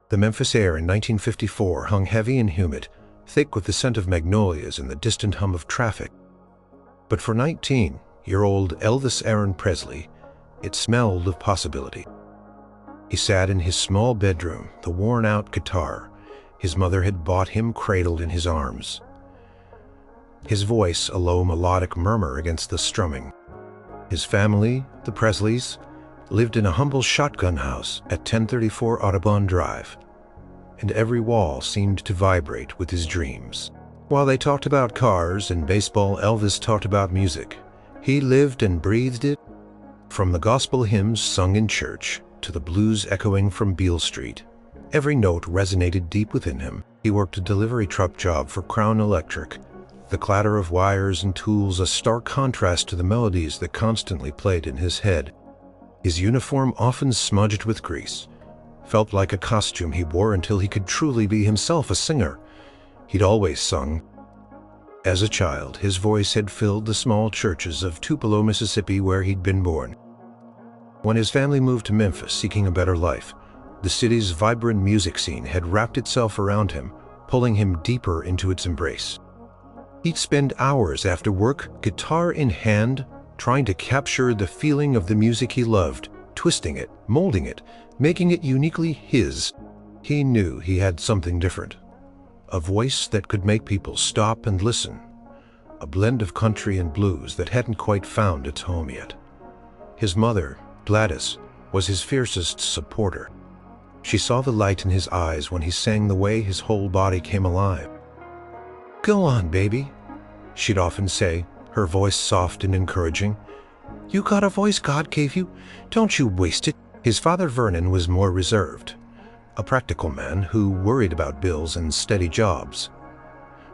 The Memphis air in 1954 hung heavy and humid, thick with the scent of magnolias and the distant hum of traffic. But for 19-year-old Elvis Presley, it smelled of possibility. He sat in his small bedroom, the worn-out guitar his mother had bought him cradled in his arms. His voice a low melodic murmur against the strumming. His family, the Presleys, lived in a humble shotgun house at 1034 Audubon Drive, and every wall seemed to vibrate with his dreams. While they talked about cars and baseball, Elvis talked about music. He lived and breathed it, from the gospel hymns sung in church to the blues echoing from Beale Street. Every note resonated deep within him. He worked a delivery truck job for Crown Electric, the clatter of wires and tools a stark contrast to the melodies that constantly played in his head. His uniform, often smudged with grease, felt like a costume he wore until he could truly be himself a singer. He'd always sung. As a child, his voice had filled the small churches of Tupelo, Mississippi, where he'd been born. When his family moved to Memphis seeking a better life, the city's vibrant music scene had wrapped itself around him, pulling him deeper into its embrace. He'd spend hours after work, guitar in hand, trying to capture the feeling of the music he loved, twisting it, molding it, making it uniquely his. He knew he had something different. A voice that could make people stop and listen. A blend of country and blues that hadn't quite found its home yet. His mother, Gladys, was his fiercest supporter. She saw the light in his eyes when he sang the way his whole body came alive. "Go on, baby," she'd often say, her voice soft and encouraging. "You got a voice God gave you. Don't you waste it." His father, Vernon, was more reserved, a practical man who worried about bills and steady jobs.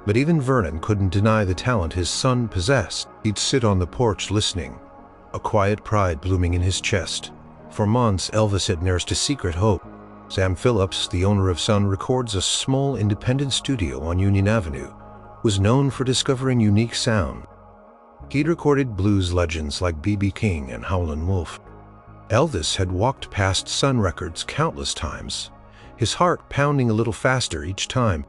But even Vernon couldn't deny the talent his son possessed. He'd sit on the porch listening, a quiet pride blooming in his chest. For months, Elvis had nursed a secret hope. Sam Phillips, the owner of Sun Records, a small independent studio on Union Avenue, was known for discovering unique sound. He'd recorded blues legends like B.B. King and Howlin' Wolf. Elvis had walked past Sun Records countless times, his heart pounding a little faster each time.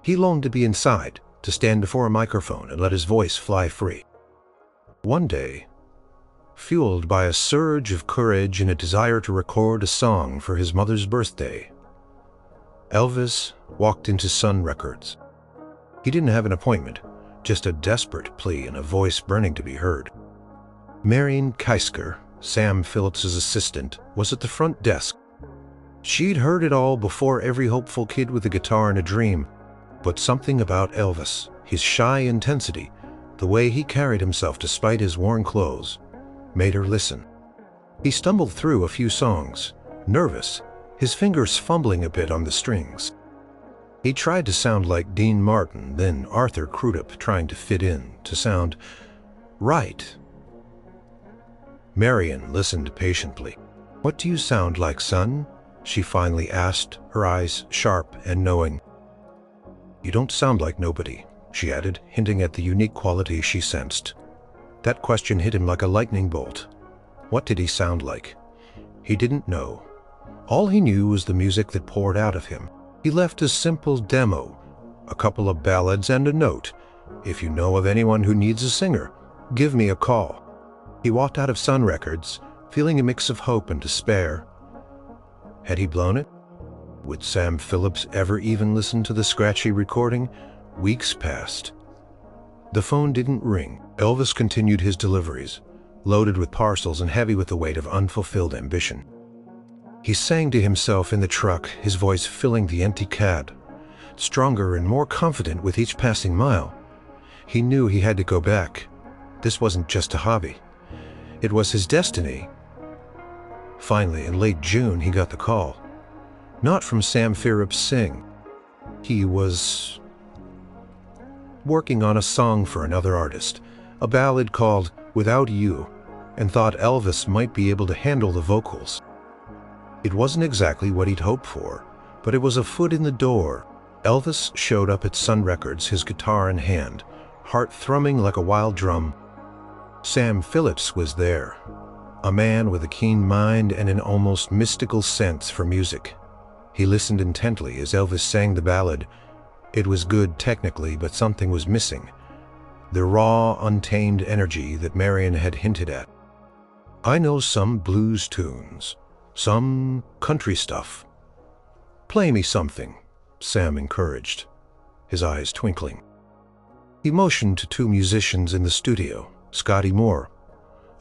He longed to be inside, to stand before a microphone and let his voice fly free. One day, fueled by a surge of courage and a desire to record a song for his mother's birthday, Elvis walked into Sun Records. He didn't have an appointment, just a desperate plea and a voice burning to be heard. Marion Keisker, Sam Phillips' assistant, was at the front desk. She'd heard it all before every hopeful kid with a guitar and a dream, but something about Elvis, his shy intensity, the way he carried himself despite his worn clothes, made her listen. He stumbled through a few songs, nervous, his fingers fumbling a bit on the strings. He tried to sound like Dean Martin, then Arthur Crudup, trying to fit in, to sound right. Marion listened patiently. "What do you sound like, son?" she finally asked, her eyes sharp and knowing. "You don't sound like nobody," she added, hinting at the unique quality she sensed. That question hit him like a lightning bolt. What did he sound like? He didn't know. All he knew was the music that poured out of him. He left a simple demo, a couple of ballads and a note. "If you know of anyone who needs a singer, give me a call." He walked out of Sun Records, feeling a mix of hope and despair. Had he blown it? Would Sam Phillips ever even listen to the scratchy recording? Weeks passed. The phone didn't ring. Elvis continued his deliveries, loaded with parcels and heavy with the weight of unfulfilled ambition. He sang to himself in the truck, his voice filling the empty cab, stronger and more confident with each passing mile. He knew he had to go back. This wasn't just a hobby. It was his destiny. Finally, in late June, he got the call. Not from Sam Phillips Sing. He was working on a song for another artist, a ballad called "Without You," and thought Elvis might be able to handle the vocals. It wasn't exactly what he'd hoped for, but it was a foot in the door. Elvis showed up at Sun Records, his guitar in hand, heart thrumming like a wild drum. Sam Phillips was there, a man with a keen mind and an almost mystical sense for music. He listened intently as Elvis sang the ballad. It was good technically, but something was missing. The raw, untamed energy that Marion had hinted at. "I know some blues tunes, some country stuff. Play me something," Sam encouraged, his eyes twinkling. He motioned to two musicians in the studio, Scotty Moore,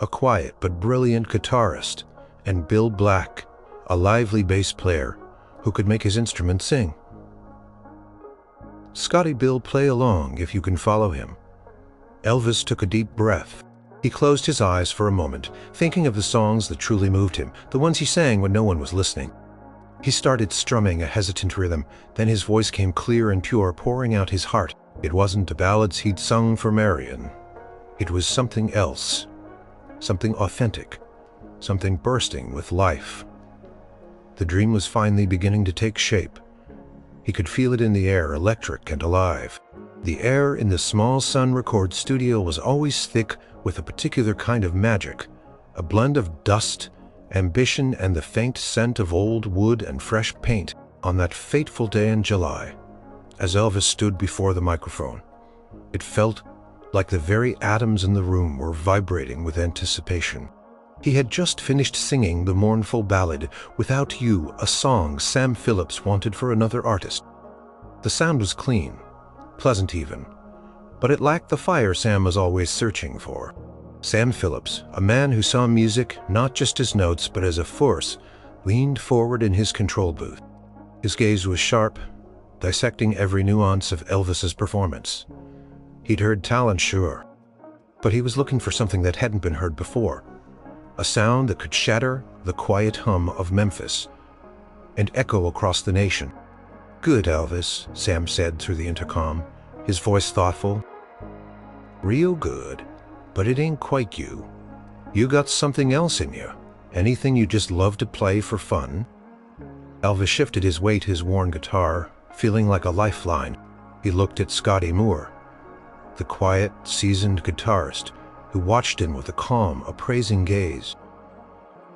a quiet but brilliant guitarist, and Bill Black, a lively bass player who could make his instrument sing. "Scotty, Bill, play along if you can follow him." Elvis took a deep breath. He closed his eyes for a moment, thinking of the songs that truly moved him, the ones he sang when no one was listening. He started strumming a hesitant rhythm, then his voice came clear and pure, pouring out his heart. It wasn't the ballads he'd sung for Marion. It was something else, something authentic, something bursting with life. The dream was finally beginning to take shape. He could feel it in the air, electric and alive. The air in the small Sun record studio was always thick with a particular kind of magic, a blend of dust, ambition, and the faint scent of old wood and fresh paint. On that fateful day in July, as Elvis stood before the microphone, it felt like the very atoms in the room were vibrating with anticipation. He had just finished singing the mournful ballad, "Without You," a song Sam Phillips wanted for another artist. The sound was clean, pleasant even, but it lacked the fire Sam was always searching for. Sam Phillips, a man who saw music not just as notes but as a force, leaned forward in his control booth. His gaze was sharp, dissecting every nuance of Elvis's performance. He'd heard talent, sure, but he was looking for something that hadn't been heard before. A sound that could shatter the quiet hum of Memphis and echo across the nation. "Good, Elvis," Sam said through the intercom, his voice thoughtful. "Real good, but it ain't quite you. You got something else in you. Anything you just love to play for fun?" Elvis shifted his weight, his worn guitar, feeling like a lifeline. He looked at Scotty Moore, the quiet, seasoned guitarist, who watched him with a calm, appraising gaze.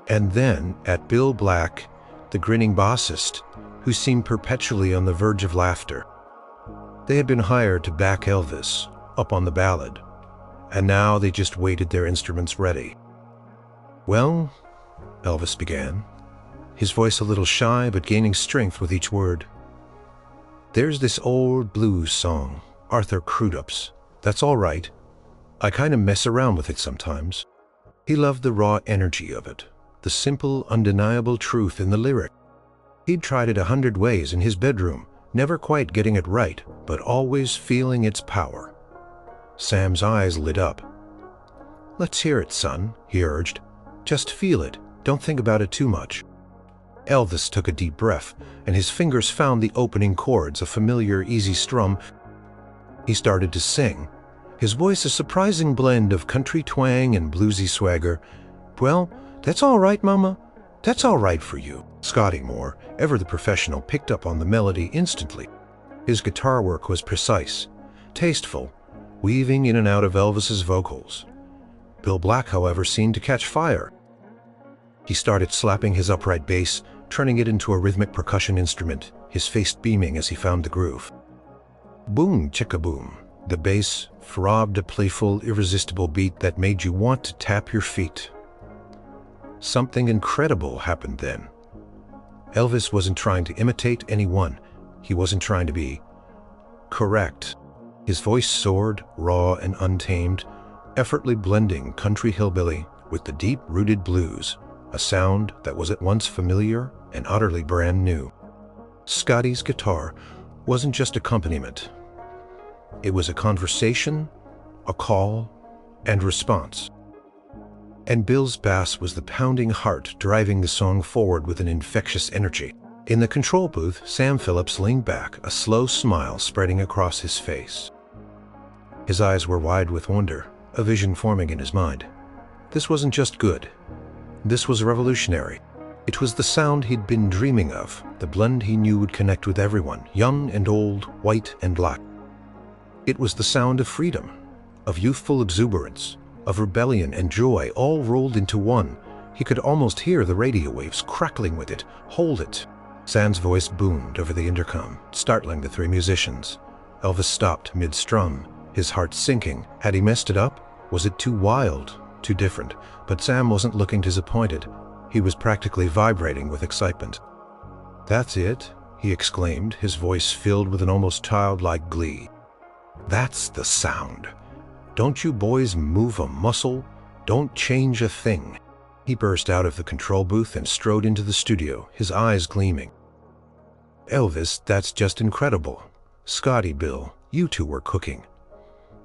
And then at Bill Black, the grinning bassist, who seemed perpetually on the verge of laughter. They had been hired to back Elvis up on the ballad, and now they just waited, their instruments ready. "Well," Elvis began, his voice a little shy but gaining strength with each word. "There's this old blues song, Arthur Crudup's, that's all right. I kind of mess around with it sometimes." He loved the raw energy of it, the simple, undeniable truth in the lyric. He'd tried it 100 ways in his bedroom, never quite getting it right, but always feeling its power. Sam's eyes lit up. "Let's hear it, son," he urged. "Just feel it. Don't think about it too much." Elvis took a deep breath, and his fingers found the opening chords, a familiar, easy strum. He started to sing, his voice a surprising blend of country twang and bluesy swagger. "Well, that's all right, Mama. That's all right for you." Scotty Moore, ever the professional, picked up on the melody instantly. His guitar work was precise, tasteful, weaving in and out of Elvis's vocals. Bill Black, however, seemed to catch fire. He started slapping his upright bass, turning it into a rhythmic percussion instrument, his face beaming as he found the groove. Boom, chicka-boom. The bass throbbed, a playful, irresistible beat that made you want to tap your feet. Something incredible happened then. Elvis wasn't trying to imitate anyone. He wasn't trying to be correct. His voice soared, raw and untamed, effortlessly blending country hillbilly with the deep-rooted blues, a sound that was at once familiar and utterly brand new. Scotty's guitar wasn't just accompaniment. It was a conversation, a call, and response. And Bill's bass was the pounding heart driving the song forward with an infectious energy. In the control booth, Sam Phillips leaned back, a slow smile spreading across his face. His eyes were wide with wonder, a vision forming in his mind. This wasn't just good. This was revolutionary. It was the sound he'd been dreaming of, the blend he knew would connect with everyone, young and old, white and black. It was the sound of freedom, of youthful exuberance, of rebellion and joy, all rolled into one. He could almost hear the radio waves crackling with it. Hold it. Sam's voice boomed over the intercom, startling the three musicians. Elvis stopped mid-strum, his heart sinking. Had he messed it up? Was it too wild, too different? But Sam wasn't looking disappointed. He was practically vibrating with excitement. "That's it," he exclaimed, his voice filled with an almost childlike glee. "That's the sound. Don't you boys move a muscle? Don't change a thing." He burst out of the control booth and strode into the studio, his eyes gleaming. "Elvis, that's just incredible. Scotty, Bill, you two were cooking.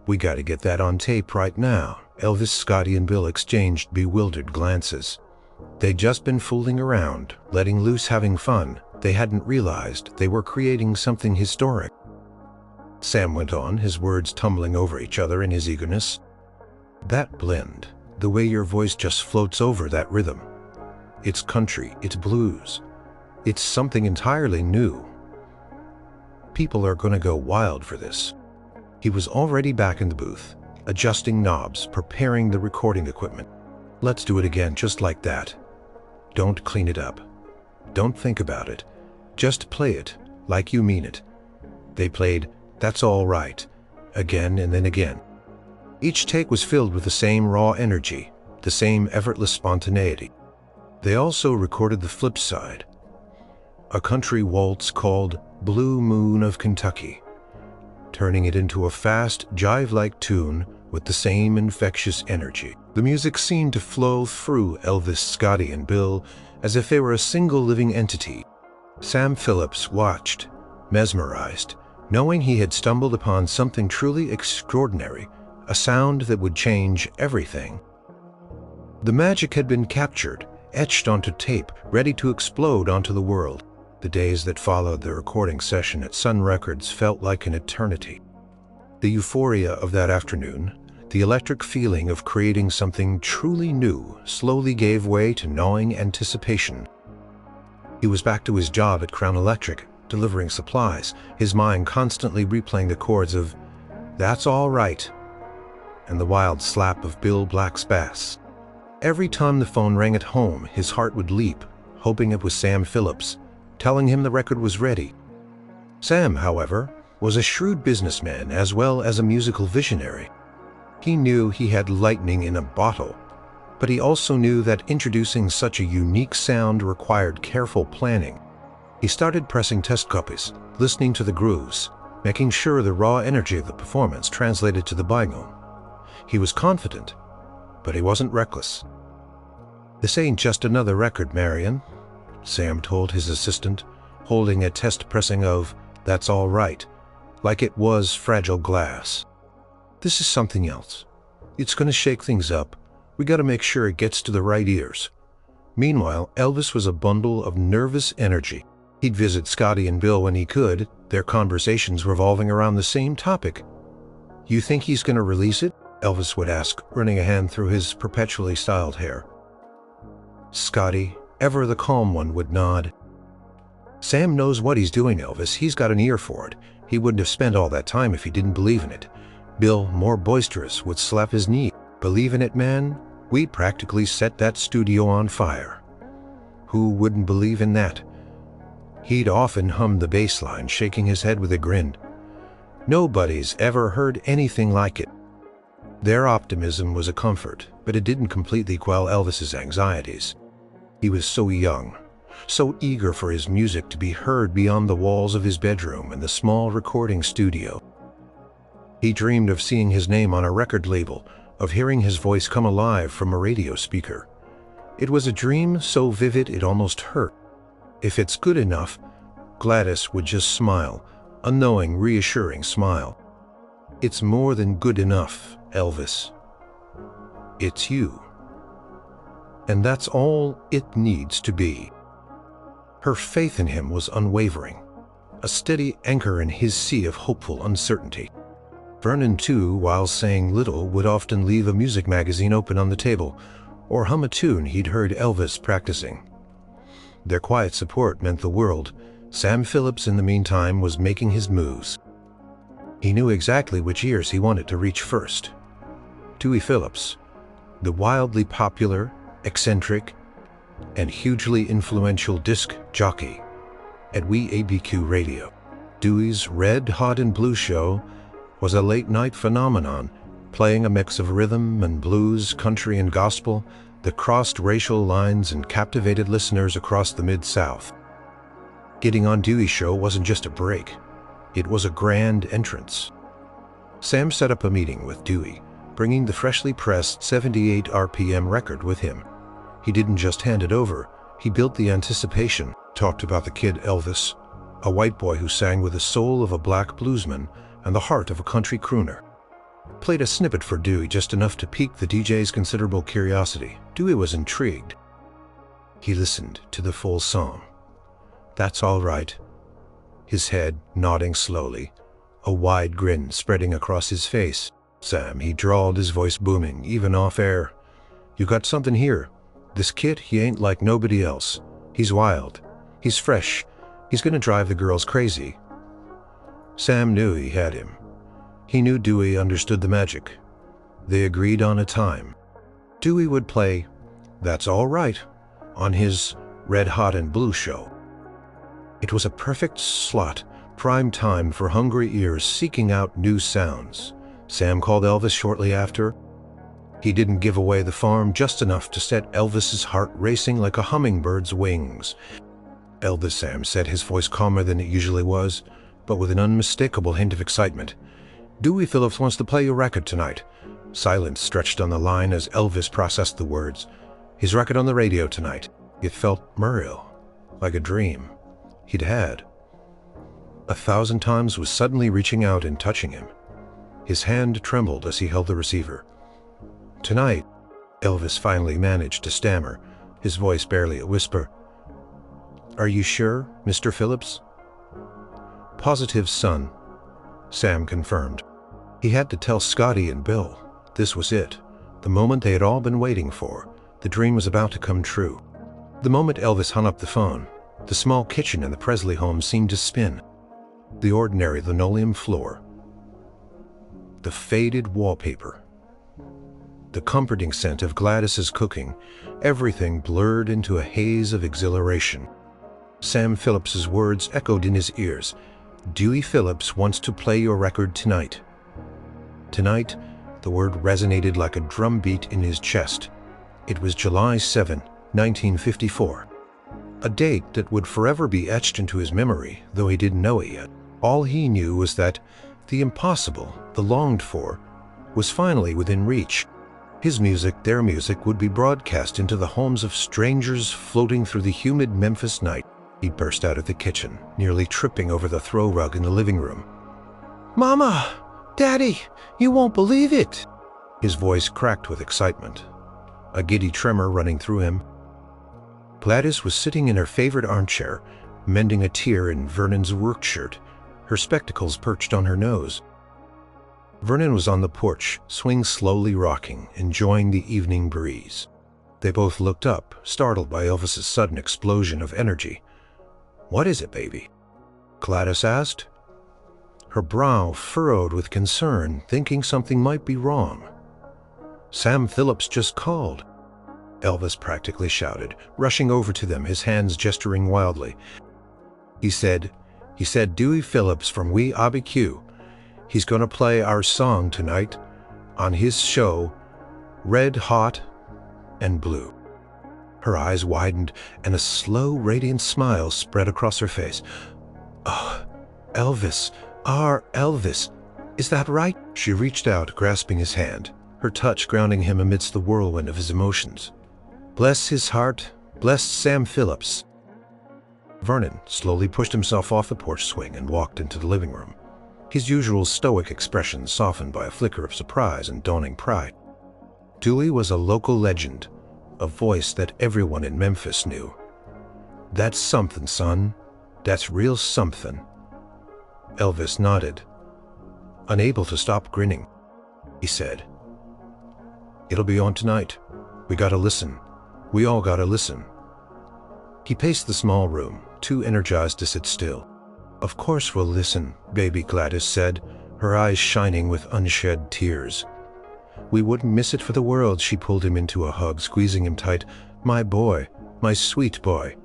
We got to get that on tape right now." Elvis, Scotty, and Bill exchanged bewildered glances. They'd just been fooling around, letting loose, having fun. They hadn't realized they were creating something historic. Sam went on, his words tumbling over each other in his eagerness. "That blend, the way your voice just floats over that rhythm. It's country, it's blues. It's something entirely new. People are going to go wild for this." He was already back in the booth, adjusting knobs, preparing the recording equipment. "Let's do it again, just like that. Don't clean it up. Don't think about it. Just play it like you mean it." They played "That's All Right" again and then again. Each take was filled with the same raw energy, the same effortless spontaneity. They also recorded the flip side, a country waltz called "Blue Moon of Kentucky," turning it into a fast, jive-like tune with the same infectious energy. The music seemed to flow through Elvis, Scotty, and Bill as if they were a single living entity. Sam Phillips watched, mesmerized, knowing he had stumbled upon something truly extraordinary, a sound that would change everything. The magic had been captured, etched onto tape, ready to explode onto the world. The days that followed the recording session at Sun Records felt like an eternity. The euphoria of that afternoon, the electric feeling of creating something truly new, slowly gave way to gnawing anticipation. He was back to his job at Crown Electric, delivering supplies, his mind constantly replaying the chords of "That's All Right" and the wild slap of Bill Black's bass. Every time the phone rang at home, his heart would leap, hoping it was Sam Phillips, telling him the record was ready. Sam, however, was a shrewd businessman as well as a musical visionary. He knew he had lightning in a bottle, but he also knew that introducing such a unique sound required careful planning. He started pressing test copies, listening to the grooves, making sure the raw energy of the performance translated to the bingo. He was confident, but he wasn't reckless. "This ain't just another record, Marion," Sam told his assistant, holding a test pressing of "That's All Right," like it was fragile glass. "This is something else. It's going to shake things up. We got to make sure it gets to the right ears." Meanwhile, Elvis was a bundle of nervous energy. He'd visit Scotty and Bill when he could, their conversations revolving around the same topic. "You think he's going to release it?" Elvis would ask, running a hand through his perpetually styled hair. Scotty, ever the calm one, would nod. "Sam knows what he's doing, Elvis. He's got an ear for it. He wouldn't have spent all that time if he didn't believe in it." Bill, more boisterous, would slap his knee. "Believe in it, man? We'd practically set that studio on fire." Who wouldn't believe in that? He'd often hummed the bass line, shaking his head with a grin. Nobody's ever heard anything like it. Their optimism was a comfort, but it didn't completely quell Elvis's anxieties. He was so young, so eager for his music to be heard beyond the walls of his bedroom and the small recording studio. He dreamed of seeing his name on a record label, of hearing his voice come alive from a radio speaker. It was a dream so vivid it almost hurt. If it's good enough, Gladys would just smile, a knowing, reassuring smile. "It's more than good enough, Elvis. It's you. And that's all it needs to be." Her faith in him was unwavering, a steady anchor in his sea of hopeful uncertainty. Vernon, too, while saying little, would often leave a music magazine open on the table, or hum a tune he'd heard Elvis practicing. Their quiet support meant the world. Sam Phillips, in the meantime, was making his moves. He knew exactly which ears he wanted to reach first. Dewey Phillips, the wildly popular, eccentric, and hugely influential disc jockey, at WABQ Radio. Dewey's Red, Hot, and Blue show was a late-night phenomenon, playing a mix of rhythm and blues, country and gospel that crossed racial lines and captivated listeners across the Mid-South. Getting on Dewey's show wasn't just a break. It was a grand entrance. Sam set up a meeting with Dewey, bringing the freshly pressed 78 RPM record with him. He didn't just hand it over, he built the anticipation, talked about the kid Elvis, a white boy who sang with the soul of a black bluesman and the heart of a country crooner. Played a snippet for Dewey, just enough to pique the DJ's considerable curiosity. Dewey was intrigued. He listened to the full song. "That's all right," his head nodding slowly, a wide grin spreading across his face. "Sam," he drawled, his voice booming, even off air. "You got something here. This kid, he ain't like nobody else. He's wild. He's fresh. He's gonna drive the girls crazy." Sam knew he had him. He knew Dewey understood the magic. They agreed on a time. Dewey would play "That's All Right" on his Red, Hot, and Blue show. It was a perfect slot, prime time for hungry ears seeking out new sounds. Sam called Elvis shortly after. He didn't give away the farm, just enough to set Elvis's heart racing like a hummingbird's wings. "Elvis," Sam said, his voice calmer than it usually was, but with an unmistakable hint of excitement. "Dewey Phillips wants to play your record tonight." Silence stretched on the line as Elvis processed the words. "His record on the radio tonight." It felt surreal, like a dream he'd had 1,000 times, was suddenly reaching out and touching him. His hand trembled as he held the receiver. "Tonight," Elvis finally managed to stammer, his voice barely a whisper. "Are you sure, Mr. Phillips?" "Positive, son," Sam confirmed. He had to tell Scotty and Bill. This was it, the moment they had all been waiting for. The dream was about to come true. The moment Elvis hung up the phone, the small kitchen in the Presley home seemed to spin. The ordinary linoleum floor, the faded wallpaper, the comforting scent of Gladys's cooking, everything blurred into a haze of exhilaration. Sam Phillips's words echoed in his ears. "Dewey Phillips wants to play your record tonight." Tonight, the word resonated like a drumbeat in his chest. It was July 7, 1954. A date that would forever be etched into his memory, though he didn't know it yet. All he knew was that the impossible, the longed for, was finally within reach. His music, their music, would be broadcast into the homes of strangers floating through the humid Memphis night. He burst out of the kitchen, nearly tripping over the throw rug in the living room. "Mama! Daddy! You won't believe it!" His voice cracked with excitement, a giddy tremor running through him. Gladys was sitting in her favorite armchair, mending a tear in Vernon's work shirt, her spectacles perched on her nose. Vernon was on the porch, swing slowly rocking, enjoying the evening breeze. They both looked up, startled by Elvis's sudden explosion of energy. "What is it, baby?" Gladys asked, her brow furrowed with concern, thinking something might be wrong. "Sam Phillips just called," Elvis practically shouted, rushing over to them, his hands gesturing wildly. He said, Dewey Phillips from WABQ. He's gonna play our song tonight on his show, Red, Hot, and Blue." Her eyes widened and a slow, radiant smile spread across her face. "Oh, Elvis, our Elvis, is that right?" She reached out, grasping his hand, her touch grounding him amidst the whirlwind of his emotions. "Bless his heart, bless Sam Phillips." Vernon slowly pushed himself off the porch swing and walked into the living room, his usual stoic expression softened by a flicker of surprise and dawning pride. Dewey was a local legend, a voice that everyone in Memphis knew. "That's something, son. That's real something." Elvis nodded, unable to stop grinning. He said, "It'll be on tonight. We gotta listen. We all gotta listen." He paced the small room, too energized to sit still. "Of course we'll listen," baby Gladys said, her eyes shining with unshed tears. "We wouldn't miss it for the world." She pulled him into a hug, squeezing him tight. "My boy, my sweet boy."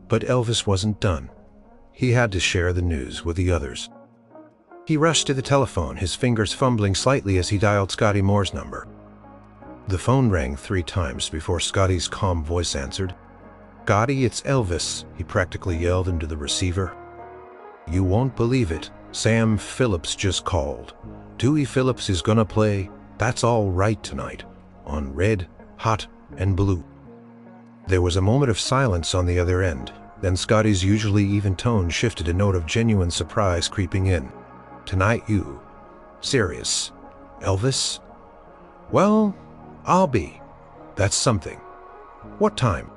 But Elvis wasn't done. He had to share the news with the others. He rushed to the telephone, his fingers fumbling slightly as he dialed Scotty Moore's number. The phone rang 3 times before Scotty's calm voice answered. "Scotty, it's Elvis," he practically yelled into the receiver. "You won't believe it. Sam Phillips just called. Dewey Phillips is gonna play That's All Right tonight on Red, Hot, and Blue." There was a moment of silence on the other end. Then Scotty's usually even tone shifted, a note of genuine surprise creeping in. "Tonight you? Serious? Elvis? Well, I'll be. That's something. What time?"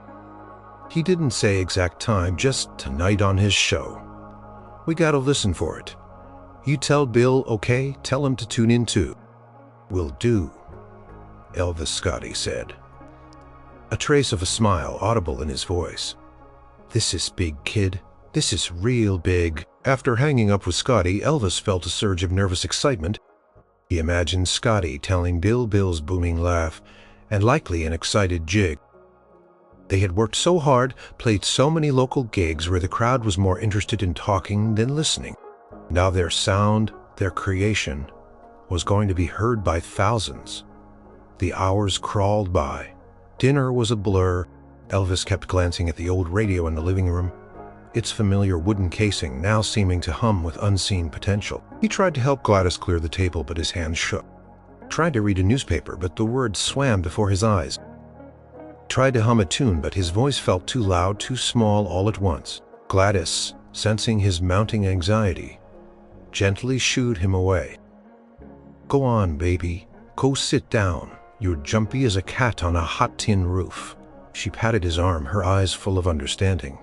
He didn't say exact time, just tonight on his show. "We gotta listen for it. You tell Bill, okay? Tell him to tune in too." "Will do," Elvis Scotty said, a trace of a smile audible in his voice. "This is big, kid. This is real big." After hanging up with Scotty, Elvis felt a surge of nervous excitement. He imagined Scotty telling Bill Bill's booming laugh, and likely an excited jig. They had worked so hard, played so many local gigs where the crowd was more interested in talking than listening. Now their sound, their creation, was going to be heard by thousands. The hours crawled by. Dinner was a blur. Elvis kept glancing at the old radio in the living room, its familiar wooden casing now seeming to hum with unseen potential. He tried to help Gladys clear the table, but his hands shook. Tried to read a newspaper, but the words swam before his eyes. Tried to hum a tune, but his voice felt too loud, too small all at once. Gladys, sensing his mounting anxiety, gently shooed him away. "Go on, baby. Go sit down. You're jumpy as a cat on a hot tin roof." She patted his arm, her eyes full of understanding.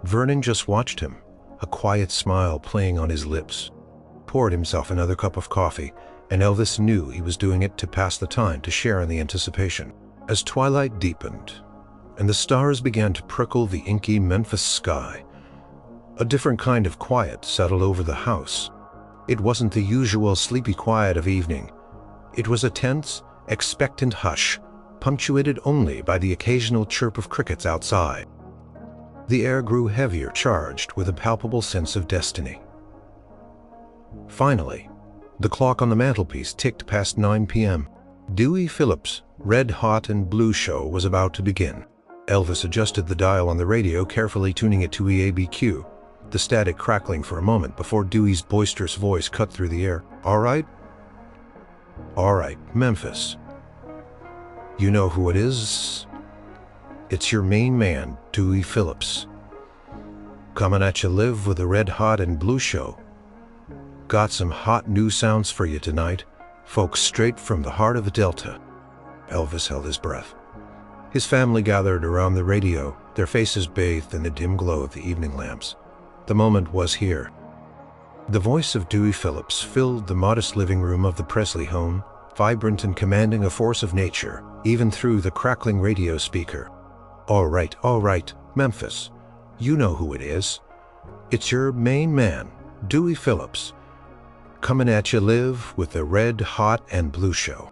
Vernon just watched him, a quiet smile playing on his lips. Poured himself another cup of coffee, and Elvis knew he was doing it to pass the time, to share in the anticipation. As twilight deepened, and the stars began to prickle the inky Memphis sky, a different kind of quiet settled over the house. It wasn't the usual sleepy quiet of evening. It was a tense, expectant hush, punctuated only by the occasional chirp of crickets outside. The air grew heavier, charged with a palpable sense of destiny. Finally, the clock on the mantelpiece ticked past 9 p.m. Dewey Phillips' Red, Hot, and Blue show was about to begin. Elvis adjusted the dial on the radio, carefully tuning it to EABQ, the static crackling for a moment before Dewey's boisterous voice cut through the air. "All right? All right, Memphis. You know who it is? It's your main man, Dewey Phillips. Coming at you live with the Red, Hot, and Blue show. Got some hot new sounds for you tonight, folks straight from the heart of the Delta." Elvis held his breath. His family gathered around the radio, their faces bathed in the dim glow of the evening lamps. The moment was here. The voice of Dewey Phillips filled the modest living room of the Presley home, vibrant and commanding, a force of nature, even through the crackling radio speaker. All right, Memphis. You know who it is. It's your main man, Dewey Phillips. Coming at you live with the Red, Hot, and Blue show."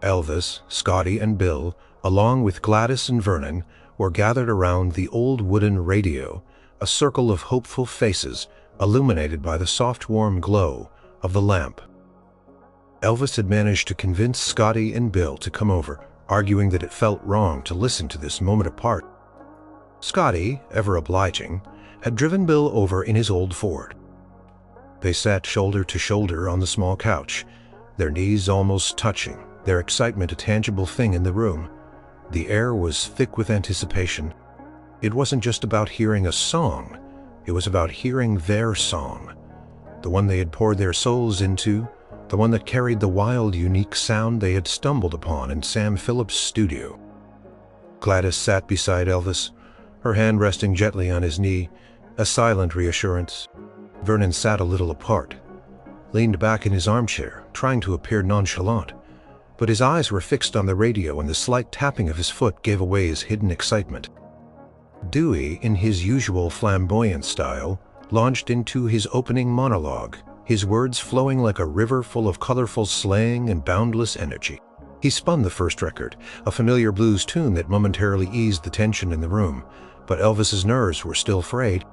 Elvis, Scotty, and Bill, along with Gladys and Vernon, were gathered around the old wooden radio, a circle of hopeful faces illuminated by the soft, warm glow of the lamp. Elvis had managed to convince Scotty and Bill to come over, arguing that it felt wrong to listen to this moment apart. Scotty, ever obliging, had driven Bill over in his old Ford. They sat shoulder to shoulder on the small couch, their knees almost touching, their excitement a tangible thing in the room. The air was thick with anticipation. It wasn't just about hearing a song, it was about hearing their song, the one they had poured their souls into, the one that carried the wild, unique sound they had stumbled upon in Sam Phillips' studio. Gladys sat beside Elvis, her hand resting gently on his knee, a silent reassurance. Vernon sat a little apart, leaned back in his armchair, trying to appear nonchalant, but his eyes were fixed on the radio, and the slight tapping of his foot gave away his hidden excitement. Dewey, in his usual flamboyant style, launched into his opening monologue, his words flowing like a river full of colorful slang and boundless energy. He spun the first record, a familiar blues tune that momentarily eased the tension in the room, but Elvis's nerves were still frayed.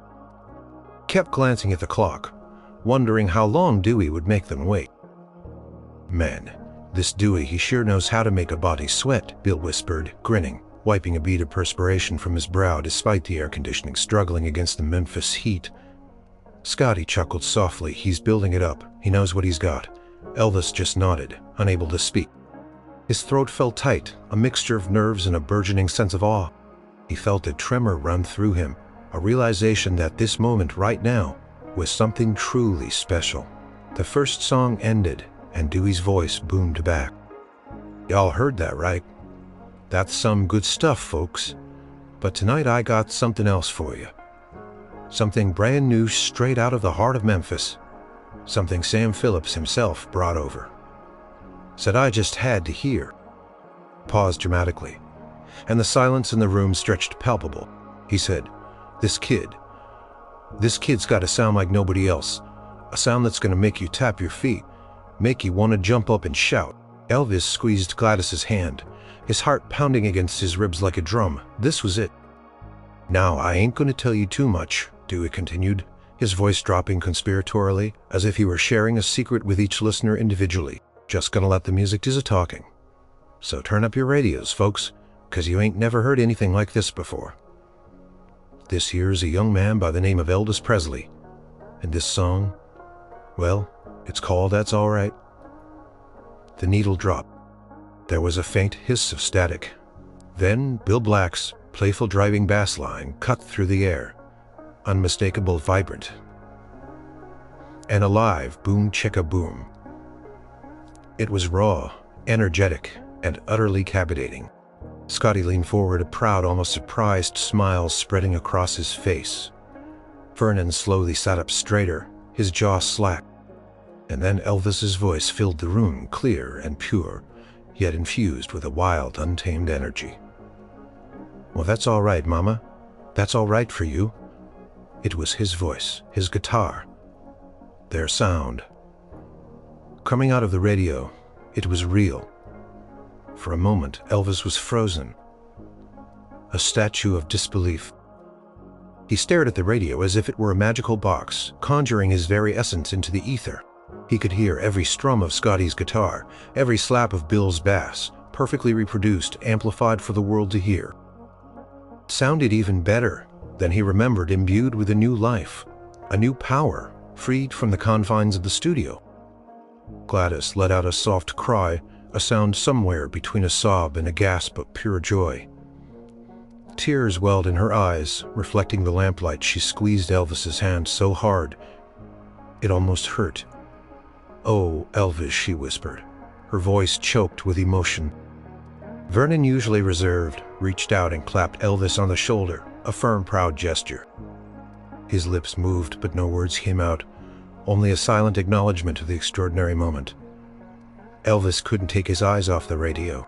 kept glancing at the clock, wondering how long Dewey would make them wait. "Man, this Dewey, he sure knows how to make a body sweat," Bill whispered, grinning, wiping a bead of perspiration from his brow despite the air conditioning struggling against the Memphis heat. Scotty chuckled softly. "He's building it up. He knows what he's got." Elvis just nodded, unable to speak. His throat felt tight, a mixture of nerves and a burgeoning sense of awe. He felt a tremor run through him, a realization that this moment right now was something truly special. The first song ended, and Dewey's voice boomed back. "Y'all heard that, right? That's some good stuff, folks. But tonight I got something else for you. Something brand new straight out of the heart of Memphis. Something Sam Phillips himself brought over. Said I just had to hear." Paused dramatically, and the silence in the room stretched palpable. He said, This kid's got a sound like nobody else. A sound that's gonna make you tap your feet, make you want to jump up and shout." Elvis squeezed Gladys's hand, his heart pounding against his ribs like a drum. This was it. "Now, I ain't gonna tell you too much," Dewey continued, his voice dropping conspiratorially, as if he were sharing a secret with each listener individually. "Just gonna let the music do the talking. So turn up your radios, folks, 'cause you ain't never heard anything like this before. This here's a young man by the name of Elvis Presley, and this song, well, it's called That's All Right." The needle dropped. There was a faint hiss of static. Then Bill Black's playful driving bass line cut through the air, unmistakable, vibrant, and alive. Boom chicka boom. It was raw, energetic, and utterly captivating. Scotty leaned forward, a proud, almost surprised smile spreading across his face. Vernon slowly sat up straighter, his jaw slack. And then Elvis's voice filled the room, clear and pure, yet infused with a wild, untamed energy. "Well, that's all right, Mama. That's all right for you." It was his voice, his guitar, their sound. Coming out of the radio, it was real. For a moment, Elvis was frozen, a statue of disbelief. He stared at the radio as if it were a magical box, conjuring his very essence into the ether. He could hear every strum of Scotty's guitar, every slap of Bill's bass, perfectly reproduced, amplified for the world to hear. It sounded even better than he remembered, imbued with a new life, a new power, freed from the confines of the studio. Gladys let out a soft cry, a sound somewhere between a sob and a gasp of pure joy. Tears welled in her eyes, reflecting the lamplight. She squeezed Elvis's hand so hard, it almost hurt. "Oh, Elvis," she whispered, her voice choked with emotion. Vernon, usually reserved, reached out and clapped Elvis on the shoulder, a firm, proud gesture. His lips moved, but no words came out, only a silent acknowledgement of the extraordinary moment. Elvis couldn't take his eyes off the radio,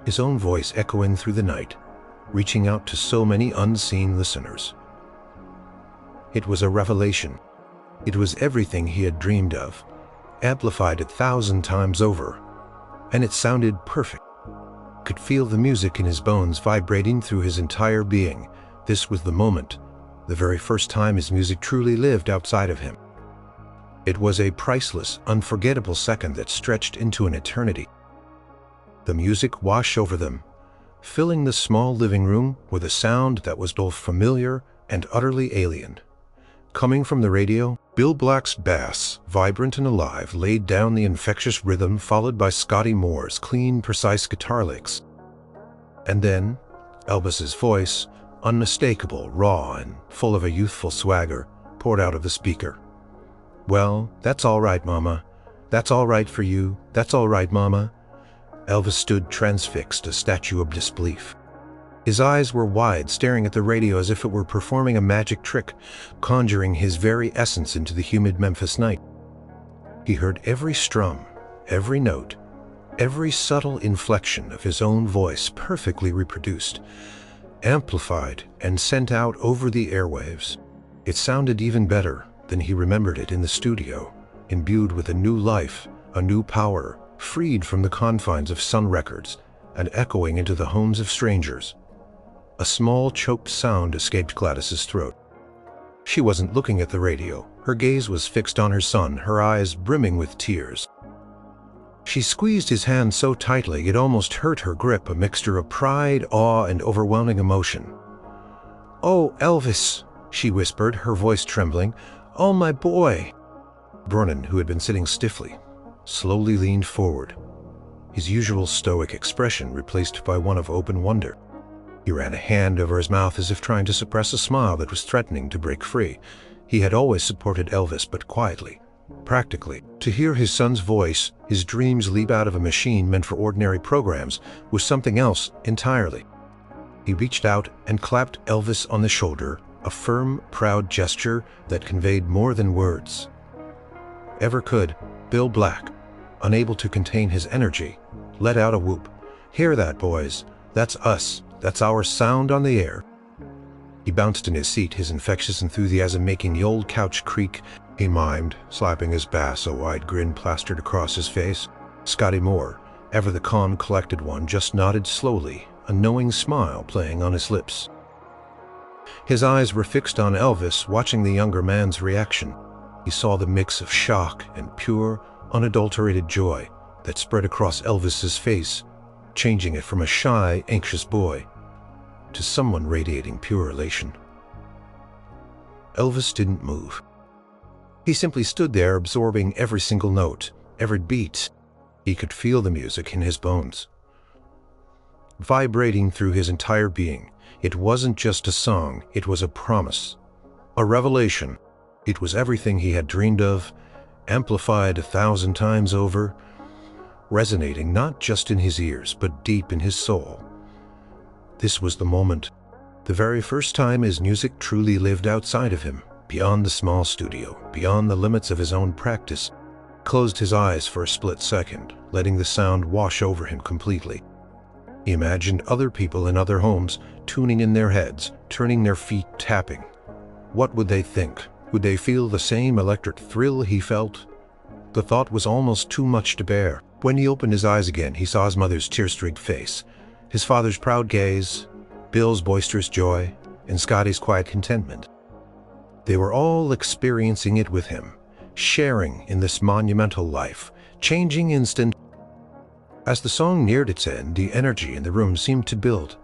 his own voice echoing through the night, reaching out to so many unseen listeners. It was a revelation. It was everything he had dreamed of, amplified 1,000 times over, and it sounded perfect. Could feel the music in his bones vibrating through his entire being. This was the moment, the very first time his music truly lived outside of him. It was a priceless, unforgettable second that stretched into an eternity. The music washed over them, filling the small living room with a sound that was both familiar and utterly alien. Coming from the radio, Bill Black's bass, vibrant and alive, laid down the infectious rhythm, followed by Scotty Moore's clean, precise guitar licks. And then, Elvis's voice, unmistakable, raw, and full of a youthful swagger, poured out of the speaker. "Well, that's all right, Mama. That's all right for you. That's all right, Mama." Elvis stood transfixed, a statue of disbelief. His eyes were wide, staring at the radio as if it were performing a magic trick, conjuring his very essence into the humid Memphis night. He heard every strum, every note, every subtle inflection of his own voice perfectly reproduced, amplified, and sent out over the airwaves. It sounded even better than he remembered it in the studio, imbued with a new life, a new power, freed from the confines of Sun Records and echoing into the homes of strangers. A small, choked sound escaped Gladys's throat. She wasn't looking at the radio. Her gaze was fixed on her son, her eyes brimming with tears. She squeezed his hand so tightly it almost hurt her grip, a mixture of pride, awe, and overwhelming emotion. "Oh, Elvis," she whispered, her voice trembling. "Oh, my boy." Vernon, who had been sitting stiffly, slowly leaned forward, his usual stoic expression replaced by one of open wonder. He ran a hand over his mouth as if trying to suppress a smile that was threatening to break free. He had always supported Elvis, but quietly, practically. To hear his son's voice, his dreams leap out of a machine meant for ordinary programs, was something else entirely. He reached out and clapped Elvis on the shoulder, a firm, proud gesture that conveyed more than words ever could. Bill Black, unable to contain his energy, let out a whoop. "Hear that, boys? That's us. That's our sound on the air." He bounced in his seat, his infectious enthusiasm making the old couch creak. He mimed, slapping his bass, a wide grin plastered across his face. Scotty Moore, ever the calm, collected one, just nodded slowly, a knowing smile playing on his lips. His eyes were fixed on Elvis, watching the younger man's reaction. He saw the mix of shock and pure, unadulterated joy that spread across Elvis's face, changing it from a shy, anxious boy to someone radiating pure elation. Elvis didn't move. He simply stood there, absorbing every single note, every beat. He could feel the music in his bones, vibrating through his entire being. It wasn't just a song, it was a promise, a revelation. It was everything he had dreamed of, amplified 1,000 times over, resonating not just in his ears, but deep in his soul. This was the moment, the very first time his music truly lived outside of him, beyond the small studio, beyond the limits of his own practice. Closed his eyes for a split second, letting the sound wash over him completely. He imagined other people in other homes, tuning in their heads, turning their feet, tapping. What would they think? Would they feel the same electric thrill he felt? The thought was almost too much to bear. When he opened his eyes again, he saw his mother's tear-streaked face, his father's proud gaze, Bill's boisterous joy, and Scotty's quiet contentment. They were all experiencing it with him, sharing in this monumental life, changing instant. As the song neared its end, the energy in the room seemed to build,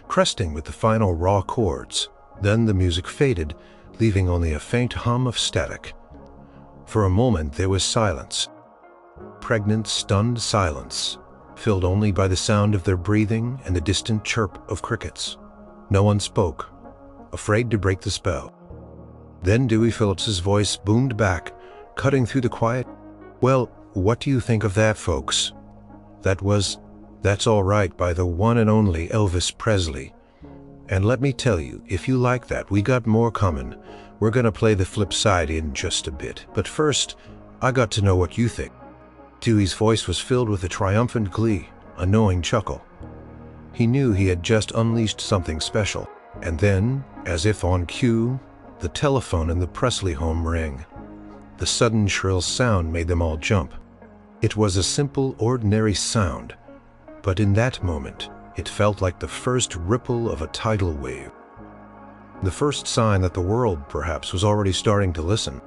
cresting with the final raw chords. Then the music faded, leaving only a faint hum of static. For a moment there was silence. Pregnant, stunned silence, filled only by the sound of their breathing and the distant chirp of crickets. No one spoke, afraid to break the spell. Then Dewey Phillips's voice boomed back, cutting through the quiet. "Well, what do you think of that, folks? That's all right by the one and only Elvis Presley. And let me tell you, if you like that, we got more coming. We're gonna play the flip side in just a bit. But first, I got to know what you think." Dewey's voice was filled with a triumphant glee, a knowing chuckle. He knew he had just unleashed something special. And then, as if on cue, the telephone in the Presley home rang. The sudden shrill sound made them all jump. It was a simple, ordinary sound, but in that moment, it felt like the first ripple of a tidal wave. The first sign that the world, perhaps, was already starting to listen.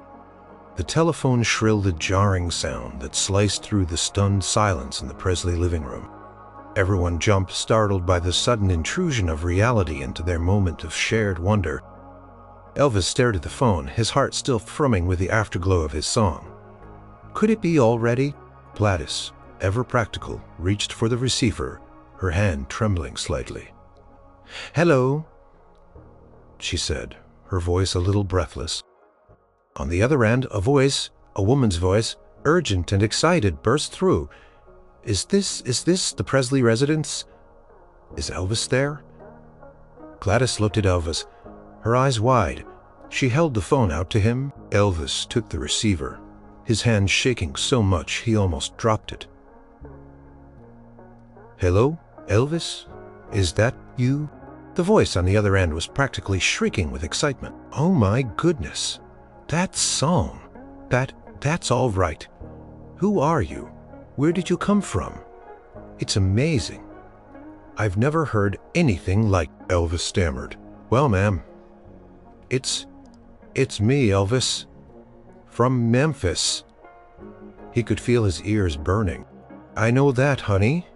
The telephone shrilled a jarring sound that sliced through the stunned silence in the Presley living room. Everyone jumped, startled by the sudden intrusion of reality into their moment of shared wonder. Elvis stared at the phone, his heart still thrumming with the afterglow of his song. Could it be already? Gladys, ever practical, reached for the receiver, her hand trembling slightly. "Hello," she said, her voice a little breathless. On the other end, a voice, a woman's voice, urgent and excited, burst through. Is this the Presley residence? Is Elvis there?" Gladys looked at Elvis, her eyes wide. She held the phone out to him. Elvis took the receiver, his hand shaking so much he almost dropped it. "Hello, Elvis? Is that you?" The voice on the other end was practically shrieking with excitement. "Oh my goodness! That song! That's all right. Who are you? Where did you come from? It's amazing. I've never heard anything like..." Elvis stammered. "Well, ma'am, it's It's me, Elvis. From Memphis. He could feel his ears burning. I know that, honey.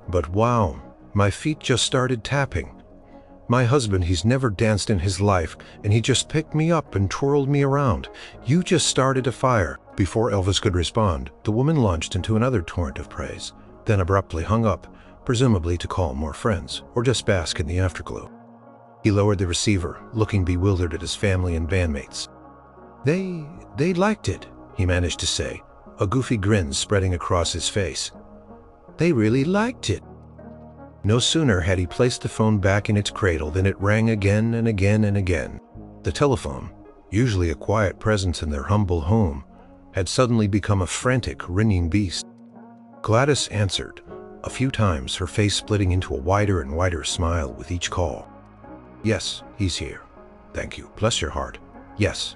But wow, my feet just started tapping. My husband, he's never danced in his life, and he just picked me up and twirled me around. You just started a fire. Before Elvis could respond, the woman launched into another torrent of praise, then abruptly hung up, presumably to call more friends, or just bask in the afterglow. He lowered the receiver, looking bewildered at his family and bandmates. They liked it, he managed to say, a goofy grin spreading across his face. They really liked it. No sooner had he placed the phone back in its cradle than it rang again and again and again. The telephone, usually a quiet presence in their humble home, had suddenly become a frantic, ringing beast. Gladys answered, a few times, her face splitting into a wider and wider smile with each call. Yes, he's here. Thank you. Bless your heart. Yes.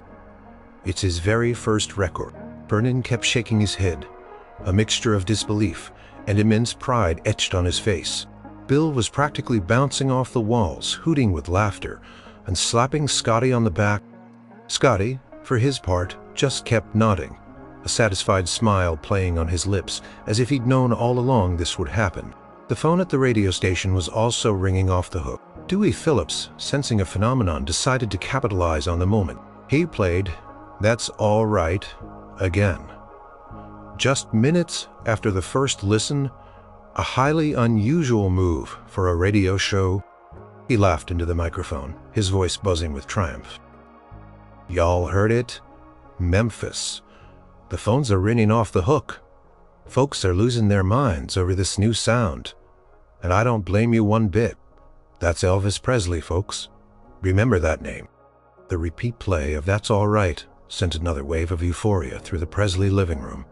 It's his very first record. Vernon kept shaking his head, a mixture of disbelief and immense pride etched on his face. Bill was practically bouncing off the walls, hooting with laughter and slapping Scotty on the back. Scotty, for his part, just kept nodding, a satisfied smile playing on his lips, as if he'd known all along this would happen. The phone at the radio station was also ringing off the hook. Dewey Phillips, sensing a phenomenon, decided to capitalize on the moment. He played "That's All Right" again. Just minutes after the first listen, a highly unusual move for a radio show. He laughed into the microphone, his voice buzzing with triumph. Y'all heard it? Memphis. The phones are ringing off the hook. Folks are losing their minds over this new sound. And I don't blame you one bit. That's Elvis Presley, folks. Remember that name. The repeat play of "That's All Right" sent another wave of euphoria through the Presley living room.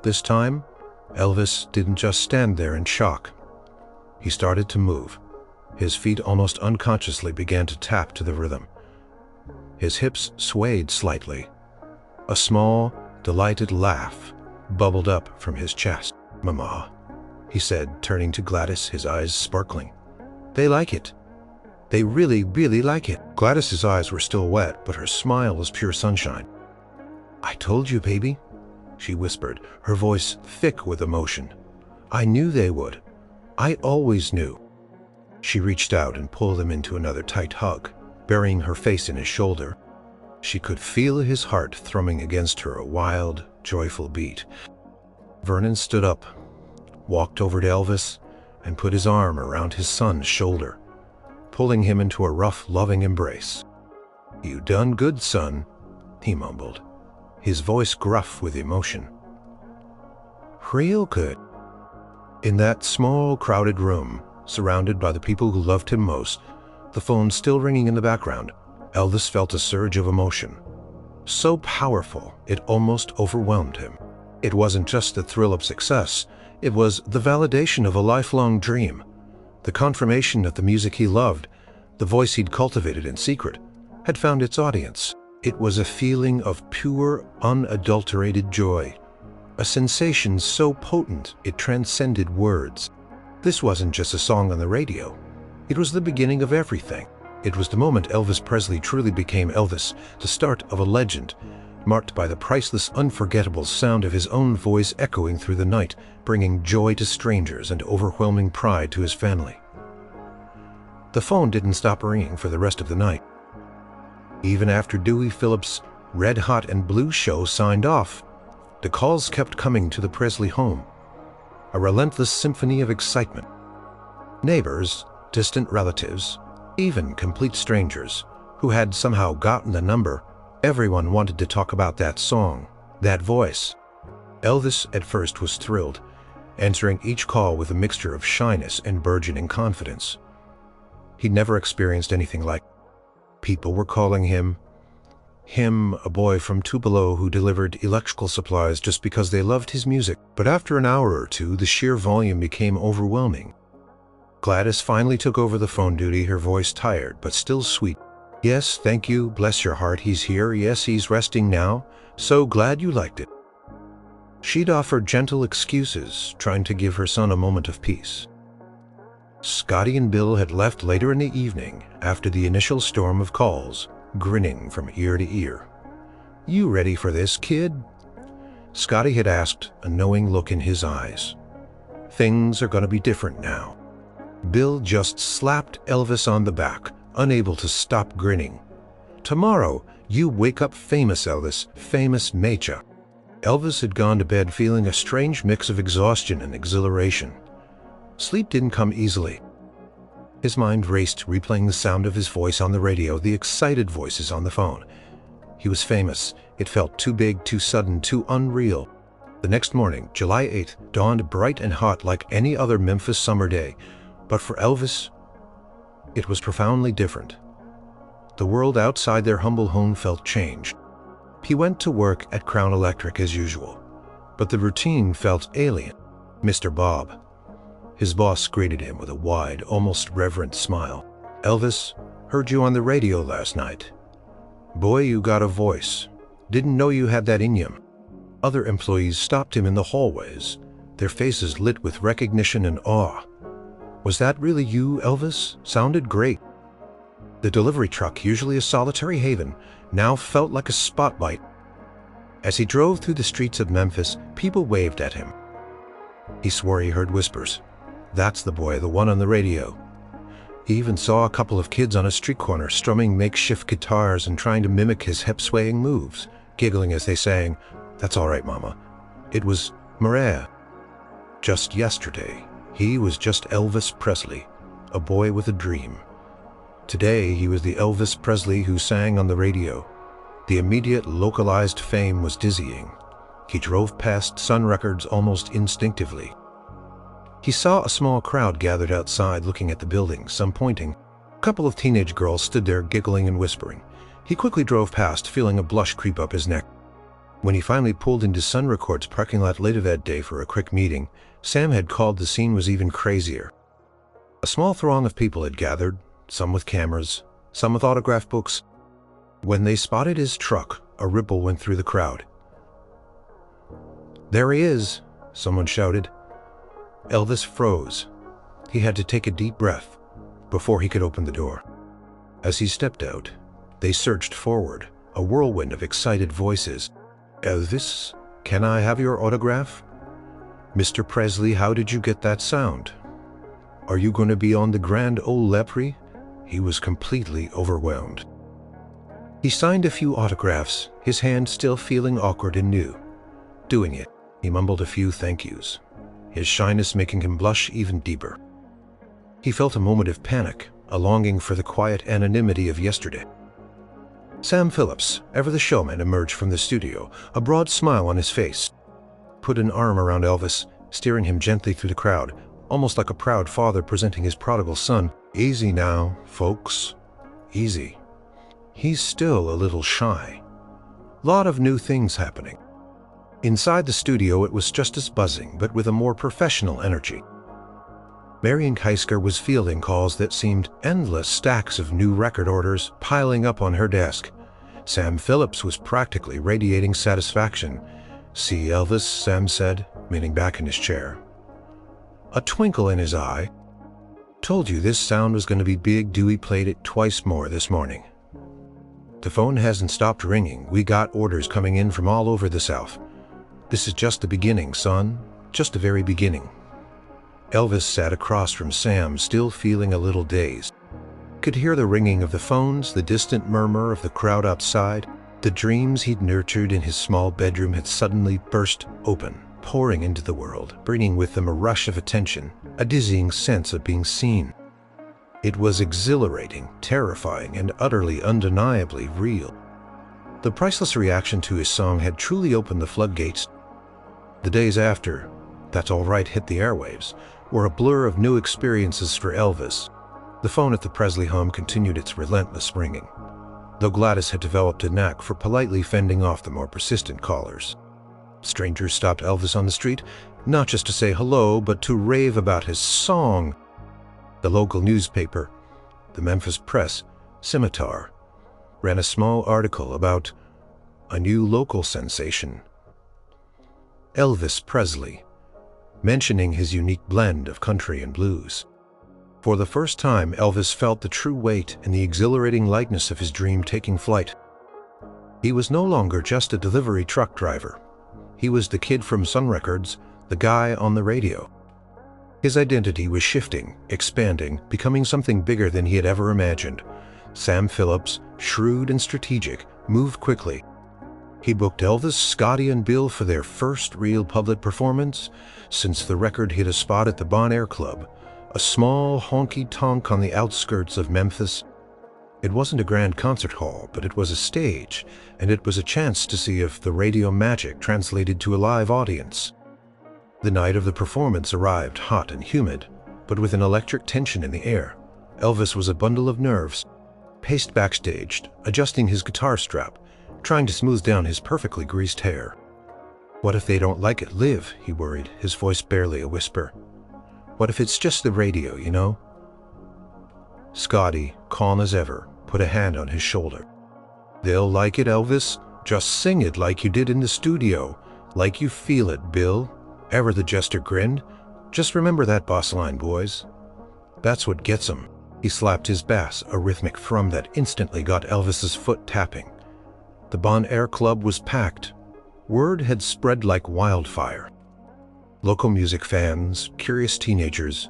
This time, Elvis didn't just stand there in shock. He started to move. His feet almost unconsciously began to tap to the rhythm. His hips swayed slightly. A small, delighted laugh bubbled up from his chest. "Mama," he said, turning to Gladys, his eyes sparkling. "They like it. They really, really like it." Gladys's eyes were still wet, but her smile was pure sunshine. "I told you, baby," she whispered, her voice thick with emotion. "I knew they would. I always knew." She reached out and pulled him into another tight hug, burying her face in his shoulder. She could feel his heart thrumming against her, a wild, joyful beat. Vernon stood up, walked over to Elvis, and put his arm around his son's shoulder, pulling him into a rough, loving embrace. "You done good, son," he mumbled, his voice gruff with emotion. "Real good." In that small, crowded room, surrounded by the people who loved him most, the phone still ringing in the background, Elvis felt a surge of emotion. So powerful, it almost overwhelmed him. It wasn't just the thrill of success, it was the validation of a lifelong dream, the confirmation that the music he loved, the voice he'd cultivated in secret, had found its audience. It was a feeling of pure, unadulterated joy, a sensation so potent it transcended words. This wasn't just a song on the radio. It was the beginning of everything. It was the moment Elvis Presley truly became Elvis, the start of a legend, marked by the priceless, unforgettable sound of his own voice echoing through the night, bringing joy to strangers and overwhelming pride to his family. The phone didn't stop ringing for the rest of the night. Even after Dewey Phillips' Red Hot and Blue show signed off, the calls kept coming to the Presley home, a relentless symphony of excitement. Neighbors, distant relatives, even complete strangers who had somehow gotten the number, everyone wanted to talk about that song, that voice. Elvis at first was thrilled, answering each call with a mixture of shyness and burgeoning confidence. He'd never experienced anything like it. People were calling him a boy from Tupelo who delivered electrical supplies just because they loved his music. But after an hour or two, the sheer volume became overwhelming. Gladys finally took over the phone duty, her voice tired but still sweet. "Yes, thank you, bless your heart, he's here. Yes, he's resting now. So glad you liked it." She'd offered gentle excuses, trying to give her son a moment of peace. Scotty and Bill had left later in the evening after the initial storm of calls, grinning from ear to ear. "You ready for this, kid?" Scotty had asked, a knowing look in his eyes. Things are going to be different now. Bill just slapped Elvis on the back, unable to stop grinning. "Tomorrow, you wake up famous, Elvis, famous Mecha." Elvis had gone to bed feeling a strange mix of exhaustion and exhilaration. Sleep didn't come easily. His mind raced, replaying the sound of his voice on the radio, the excited voices on the phone. He was famous. It felt too big, too sudden, too unreal. The next morning, July 8th, dawned bright and hot like any other Memphis summer day. But for Elvis, it was profoundly different. The world outside their humble home felt changed. He went to work at Crown Electric as usual, but the routine felt alien. Mr. Bob. His boss greeted him with a wide, almost reverent smile. "Elvis, heard you on the radio last night. Boy, you got a voice. Didn't know you had that in you." Other employees stopped him in the hallways, their faces lit with recognition and awe. "Was that really you, Elvis? Sounded great." The delivery truck, usually a solitary haven, now felt like a spotlight. As he drove through the streets of Memphis, people waved at him. He swore he heard whispers. "That's the boy, the one on the radio." He even saw a couple of kids on a street corner strumming makeshift guitars and trying to mimic his hip-swaying moves, giggling as they sang, "That's all right, Mama." It was Mariah. Just yesterday, he was just Elvis Presley, a boy with a dream. Today, he was the Elvis Presley who sang on the radio. The immediate localized fame was dizzying. He drove past Sun Records almost instinctively. He saw a small crowd gathered outside looking at the building, some pointing. A couple of teenage girls stood there giggling and whispering. He quickly drove past, feeling a blush creep up his neck. When he finally pulled into Sun Records' parking lot later that day for a quick meeting, Sam had called the scene was even crazier. A small throng of people had gathered, some with cameras, some with autograph books. When they spotted his truck, a ripple went through the crowd. "There he is," someone shouted. Elvis froze. He had to take a deep breath before he could open the door. As he stepped out, they surged forward, a whirlwind of excited voices. "Elvis, can I have your autograph? Mr. Presley, how did you get that sound? Are you going to be on the Grand Ole Opry?" He was completely overwhelmed. He signed a few autographs, his hand still feeling awkward and new. Doing it, he mumbled a few thank yous, his shyness making him blush even deeper. He felt a moment of panic, a longing for the quiet anonymity of yesterday. Sam Phillips, ever the showman, emerged from the studio, a broad smile on his face. Put an arm around Elvis, steering him gently through the crowd, almost like a proud father presenting his prodigal son. "Easy now, folks. Easy." He's still a little shy. Lot of new things happening. Inside the studio, it was just as buzzing, but with a more professional energy. Marion Keisker was fielding calls that seemed endless stacks of new record orders piling up on her desk. Sam Phillips was practically radiating satisfaction. "See, Elvis," Sam said, leaning back in his chair. A twinkle in his eye. "Told you this sound was going to be big. Dewey played it twice more this morning. The phone hasn't stopped ringing. We got orders coming in from all over the South. This is just the beginning, son. Just the very beginning." Elvis sat across from Sam, still feeling a little dazed. Could hear the ringing of the phones, the distant murmur of the crowd outside. The dreams he'd nurtured in his small bedroom had suddenly burst open, pouring into the world, bringing with them a rush of attention, a dizzying sense of being seen. It was exhilarating, terrifying, and utterly undeniably real. The priceless reaction to his song had truly opened the floodgates. The days after "That's All Right" hit the airwaves were a blur of new experiences for Elvis. The phone at the Presley home continued its relentless ringing, though Gladys had developed a knack for politely fending off the more persistent callers. Strangers stopped Elvis on the street, not just to say hello, but to rave about his song. The local newspaper, the Memphis Press, Scimitar, ran a small article about a new local sensation, Elvis Presley, mentioning his unique blend of country and blues. For the first time, Elvis felt the true weight and the exhilarating lightness of his dream taking flight. He was no longer just a delivery truck driver. He was the kid from Sun Records, the guy on the radio. His identity was shifting, expanding, becoming something bigger than he had ever imagined. Sam Phillips, shrewd and strategic, moved quickly. He booked Elvis, Scotty, and Bill for their first real public performance since the record hit a spot at the Bon Air Club, a small honky-tonk on the outskirts of Memphis. It wasn't a grand concert hall, but it was a stage, and it was a chance to see if the radio magic translated to a live audience. The night of the performance arrived hot and humid, but with an electric tension in the air. Elvis was a bundle of nerves, paced backstage, adjusting his guitar strap, trying to smooth down his perfectly greased hair. What if they don't like it live, he worried, his voice barely a whisper. What if it's just the radio, you know? Scotty, calm as ever, put a hand on his shoulder. They'll like it, Elvis. Just sing it like you did in the studio, like you feel it, Bill. Ever the jester grinned. Just remember that boss line, boys. That's what gets 'em. He slapped his bass, a rhythmic thrum that instantly got Elvis's foot tapping. The Bon Air Club was packed. Word had spread like wildfire. Local music fans, curious teenagers,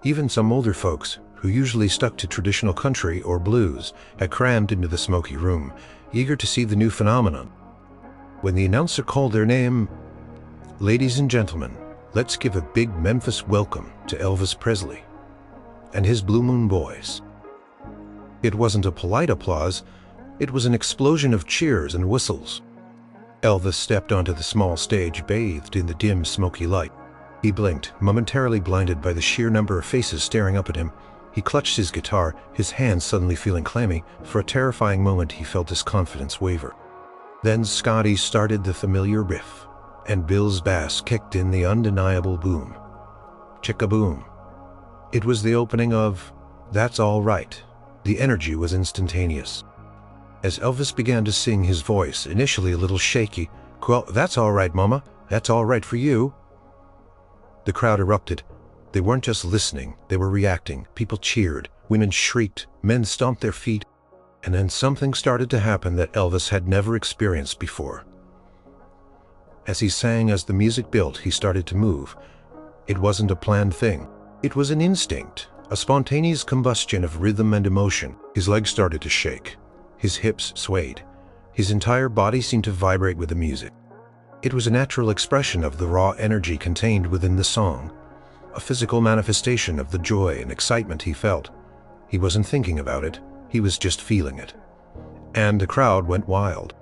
even some older folks who usually stuck to traditional country or blues had crammed into the smoky room, eager to see the new phenomenon. When the announcer called their name, "Ladies and gentlemen, let's give a big Memphis welcome to Elvis Presley and his Blue Moon Boys." It wasn't a polite applause, it was an explosion of cheers and whistles. Elvis stepped onto the small stage, bathed in the dim, smoky light. He blinked, momentarily blinded by the sheer number of faces staring up at him. He clutched his guitar, his hands suddenly feeling clammy. For a terrifying moment, he felt his confidence waver. Then Scotty started the familiar riff, and Bill's bass kicked in the undeniable boom. Chick-a-boom. It was the opening of That's All Right. The energy was instantaneous. As Elvis began to sing, his voice, initially a little shaky, "That's all right, Mama. That's all right for you." The crowd erupted. They weren't just listening, they were reacting. People cheered, women shrieked, men stomped their feet, and then something started to happen that Elvis had never experienced before. As he sang, as the music built, he started to move. It wasn't a planned thing. It was an instinct, a spontaneous combustion of rhythm and emotion. His legs started to shake. His hips swayed. His entire body seemed to vibrate with the music. It was a natural expression of the raw energy contained within the song, a physical manifestation of the joy and excitement he felt. He wasn't thinking about it, he was just feeling it. And the crowd went wild.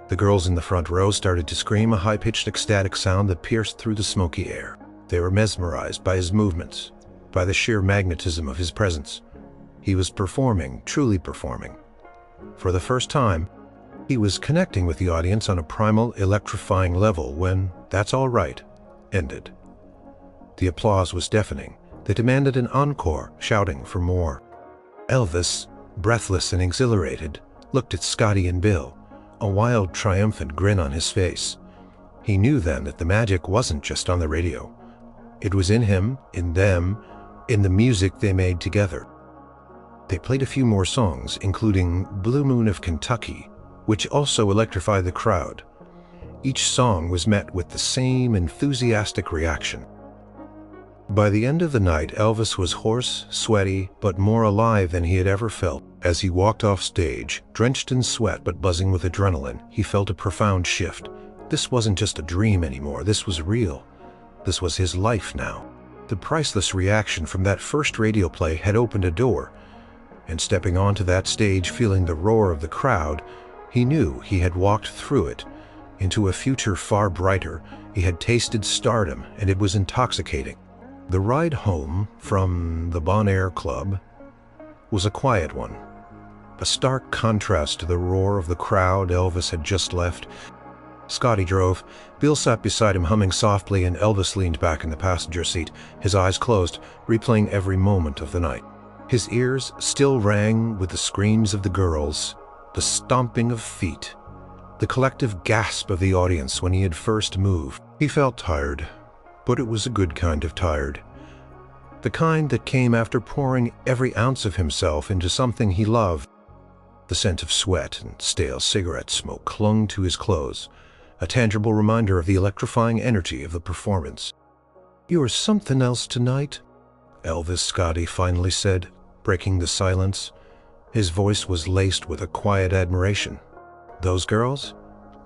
The girls in the front row started to scream, a high-pitched ecstatic sound that pierced through the smoky air. They were mesmerized by his movements, by the sheer magnetism of his presence. He was performing, truly performing. For the first time, he was connecting with the audience on a primal, electrifying level when That's All Right ended. The applause was deafening. They demanded an encore, shouting for more. Elvis, breathless and exhilarated, looked at Scotty and Bill, a wild, triumphant grin on his face. He knew then that the magic wasn't just on the radio. It was in him, in them, in the music they made together. They played a few more songs, including Blue Moon of Kentucky, which also electrified the crowd. Each song was met with the same enthusiastic reaction. By the end of the night, Elvis was hoarse, sweaty, but more alive than he had ever felt. As he walked off stage, drenched in sweat but buzzing with adrenaline, he felt a profound shift. This wasn't just a dream anymore, this was real. This was his life now. The priceless reaction from that first radio play had opened a door, and stepping onto that stage, feeling the roar of the crowd, he knew he had walked through it, into a future far brighter. He had tasted stardom, and it was intoxicating. The ride home from the Bon Air Club was a quiet one, a stark contrast to the roar of the crowd Elvis had just left. Scotty drove. Bill sat beside him humming softly, and Elvis leaned back in the passenger seat, his eyes closed, replaying every moment of the night. His ears still rang with the screams of the girls, the stomping of feet, the collective gasp of the audience when he had first moved. He felt tired, but it was a good kind of tired. the kind that came after pouring every ounce of himself into something he loved. The scent of sweat and stale cigarette smoke clung to his clothes, a tangible reminder of the electrifying energy of the performance. "You're something else tonight," Elvis Scotty finally said, breaking the silence. His voice was laced with a quiet admiration. "Those girls?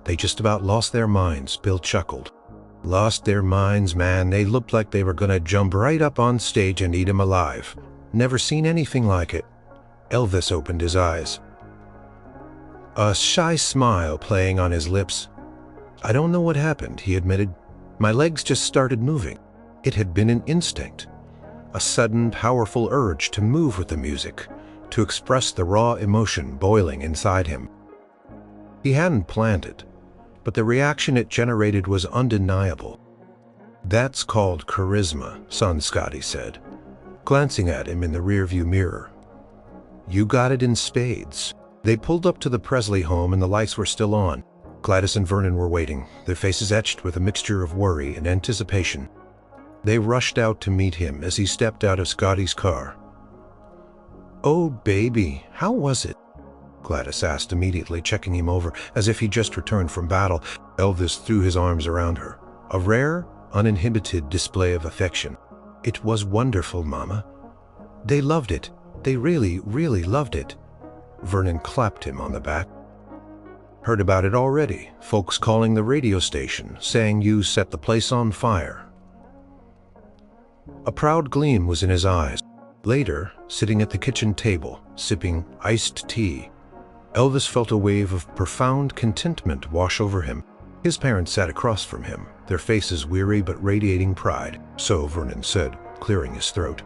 They just about lost their minds," Bill chuckled. "Lost their minds, man. They looked like they were gonna jump right up on stage and eat 'em alive. Never seen anything like it." Elvis opened his eyes, a shy smile playing on his lips. "I don't know what happened," he admitted. "My legs just started moving. It had been an instinct, a sudden, powerful urge to move with the music, to express the raw emotion boiling inside him. He hadn't planned it, but the reaction it generated was undeniable. "That's called charisma," son Scotty said, glancing at him in the rearview mirror. "You got it in spades." They pulled up to the Presley home and the lights were still on. Gladys and Vernon were waiting, their faces etched with a mixture of worry and anticipation. They rushed out to meet him as he stepped out of Scotty's car. "Oh, baby, how was it?" Gladys asked immediately, checking him over as if he'd just returned from battle. Elvis threw his arms around her, a rare, uninhibited display of affection. "It was wonderful, Mama. They loved it. They really, really loved it." Vernon clapped him on the back. "Heard about it already. Folks calling the radio station, saying you set the place on fire." A proud gleam was in his eyes. Later, sitting at the kitchen table, sipping iced tea, Elvis felt a wave of profound contentment wash over him. His parents sat across from him, their faces weary but radiating pride. "So," Vernon said, clearing his throat,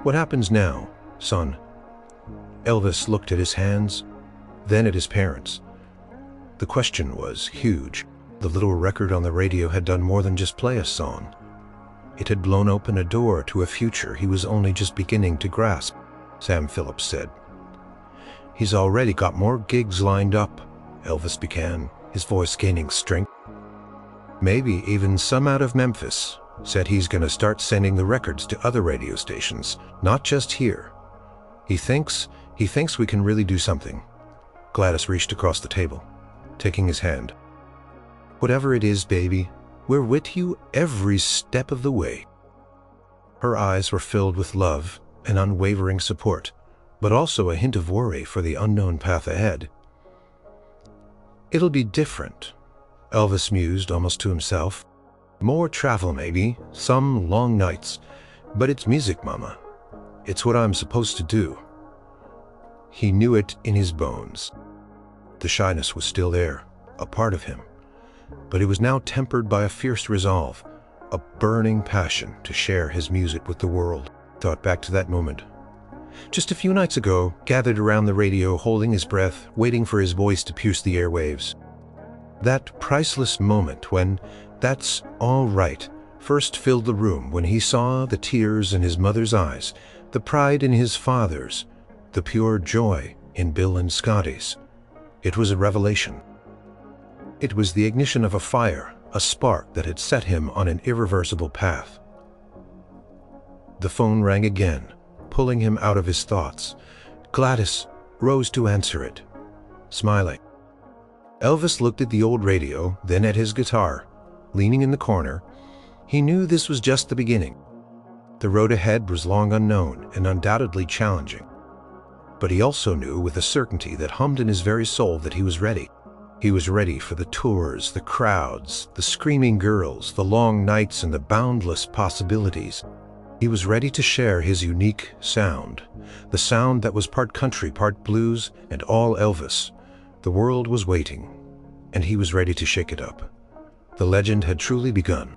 "what happens now, son?" Elvis looked at his hands, then at his parents. The question was huge. The little record on the radio had done more than just play a song. It had blown open a door to a future he was only just beginning to grasp, Sam Phillips said. "He's already got more gigs lined up," Elvis began, his voice gaining strength. "Maybe even some out of Memphis. Said he's gonna start sending the records to other radio stations, not just here. He thinks we can really do something." Gladys reached across the table, taking his hand. "Whatever it is, baby, we're with you every step of the way." Her eyes were filled with love and unwavering support, but also a hint of worry for the unknown path ahead. "It'll be different," Elvis mused almost to himself. "More travel maybe, some long nights, but it's music, Mama. It's what I'm supposed to do." He knew it in his bones. The shyness was still there, a part of him, but it was now tempered by a fierce resolve, a burning passion to share his music with the world. Thought back to that moment. Just a few nights ago, gathered around the radio, holding his breath, waiting for his voice to pierce the airwaves. That priceless moment when "That's all right" first filled the room, when he saw the tears in his mother's eyes, the pride in his father's, the pure joy in Bill and Scotty's. It was a revelation. It was the ignition of a fire, a spark that had set him on an irreversible path. The phone rang again, pulling him out of his thoughts. Gladys rose to answer it, smiling. Elvis looked at the old radio, then at his guitar, leaning in the corner. He knew this was just the beginning. The road ahead was long unknown and undoubtedly challenging. But he also knew with a certainty that hummed in his very soul that he was ready. He was ready for the tours, the crowds, the screaming girls, the long nights, and the boundless possibilities. He was ready to share his unique sound, the sound that was part country, part blues, and all Elvis. The world was waiting, and he was ready to shake it up. The legend had truly begun.